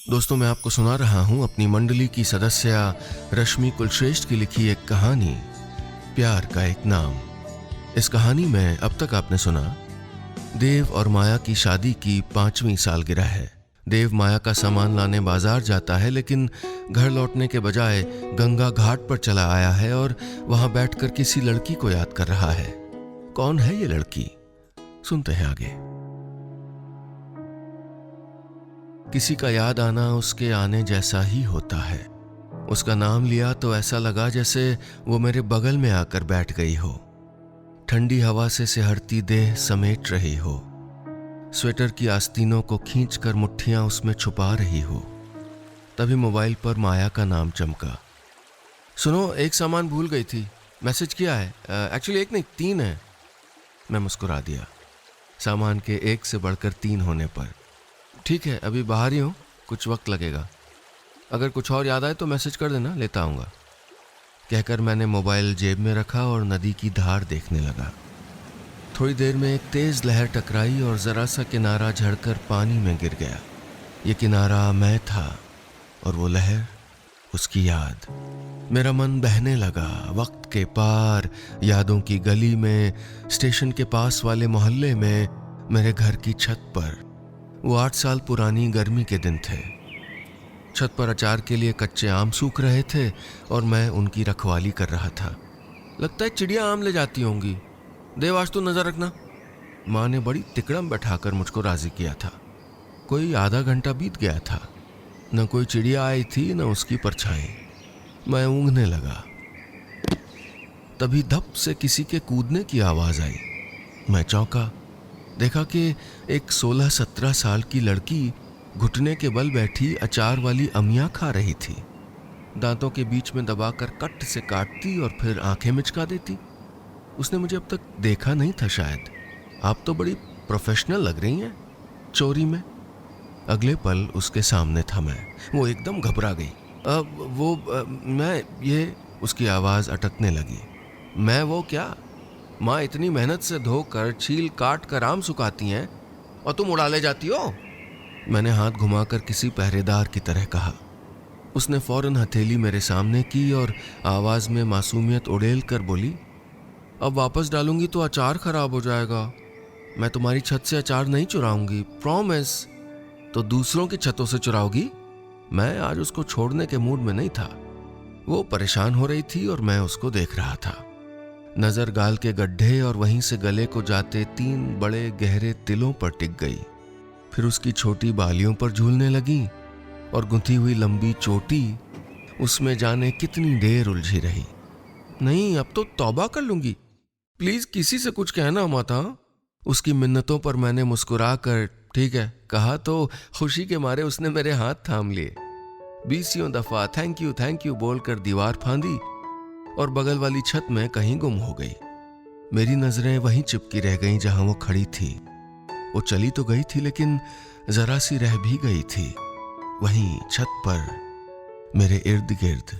दोस्तों, मैं आपको सुना रहा हूं अपनी मंडली की सदस्य रश्मि कुलश्रेष्ठ की लिखी एक कहानी, प्यार का एक नाम। इस कहानी में अब तक आपने सुना देव और माया की शादी की 5वीं सालगिरह है। देव माया का सामान लाने बाजार जाता है, लेकिन घर लौटने के बजाय गंगा घाट पर चला आया है और वहां बैठकर किसी लड़की को याद कर रहा है। कौन है ये लड़की? सुनते हैं आगे। किसी का याद आना उसके आने जैसा ही होता है। उसका नाम लिया तो ऐसा लगा जैसे वो मेरे बगल में आकर बैठ गई हो, ठंडी हवा से सिहरती देह समेट रही हो, स्वेटर की आस्तीनों को खींचकर मुट्ठियां उसमें छुपा रही हो। तभी मोबाइल पर माया का नाम चमका। सुनो, एक सामान भूल गई थी, मैसेज किया है। एक्चुअली एक नहीं, 3 है। मैं मुस्कुरा दिया, सामान के एक से बढ़कर 3 होने पर। ठीक है, अभी बाहर ही हूँ, कुछ वक्त लगेगा। अगर कुछ और याद आए तो मैसेज कर देना, लेता आऊँगा। कहकर मैंने मोबाइल जेब में रखा और नदी की धार देखने लगा। थोड़ी देर में एक तेज लहर टकराई और जरा सा किनारा झड़कर पानी में गिर गया। ये किनारा मैं था और वो लहर उसकी याद। मेरा मन बहने लगा, वक्त के पार, यादों की गली में, स्टेशन के पास वाले मोहल्ले में, मेरे घर की छत पर। वो 8 साल पुरानी गर्मी के दिन थे। छत पर अचार के लिए कच्चे आम सूख रहे थे और मैं उनकी रखवाली कर रहा था। लगता है चिड़िया आम ले जाती होंगी, देव आज तो नजर रखना। माँ ने बड़ी तिकड़म बैठाकर मुझको राजी किया था। कोई आधा घंटा बीत गया था, न कोई चिड़िया आई थी न उसकी परछाई। मैं ऊँघने लगा। तभी धप से किसी के कूदने की आवाज आई। मैं चौंका। देखा कि एक 16-17 साल की लड़की घुटने के बल बैठी अचार वाली अमिया खा रही थी। दांतों के बीच में दबाकर कट से काटती और फिर आंखें मिचका देती। उसने मुझे अब तक देखा नहीं था शायद। आप तो बड़ी प्रोफेशनल लग रही हैं चोरी में। अगले पल उसके सामने था मैं। वो एकदम घबरा गई। मैं ये, उसकी आवाज अटकने लगी। मैं वो क्या? माँ इतनी मेहनत से धोकर छील काट कर आम सुखाती हैं और तुम उड़ा ले जाती हो? मैंने हाथ घुमाकर किसी पहरेदार की तरह कहा। उसने फौरन हथेली मेरे सामने की और आवाज में मासूमियत उड़ेल कर बोली, अब वापस डालूंगी तो अचार खराब हो जाएगा। मैं तुम्हारी छत से अचार नहीं चुराऊंगी, प्रॉमिस। तो दूसरों की छतों से चुराओगी? मैं आज उसको छोड़ने के मूड में नहीं था। वो परेशान हो रही थी और मैं उसको देख रहा था। नजर गाल के गड्ढे और वहीं से गले को जाते 3 बड़े गहरे तिलों पर टिक गई। फिर उसकी छोटी बालियों पर झूलने लगी और गुंथी हुई लंबी चोटी उसमें जाने कितनी देर उलझी रही। नहीं, अब तो तौबा कर लूंगी, प्लीज किसी से कुछ कहना माता। उसकी मिन्नतों पर मैंने मुस्कुरा कर ठीक है कहा तो खुशी के मारे उसने मेरे हाथ थाम लिए। 20 दफा थैंक यू बोलकर दीवार फांदी और बगल वाली छत में कहीं गुम हो गई। मेरी नजरें वहीं चिपकी रह गईं जहां वो खड़ी थी। वो चली तो गई थी लेकिन जरा सी रह भी गई थी, वहीं छत पर मेरे इर्द गिर्द।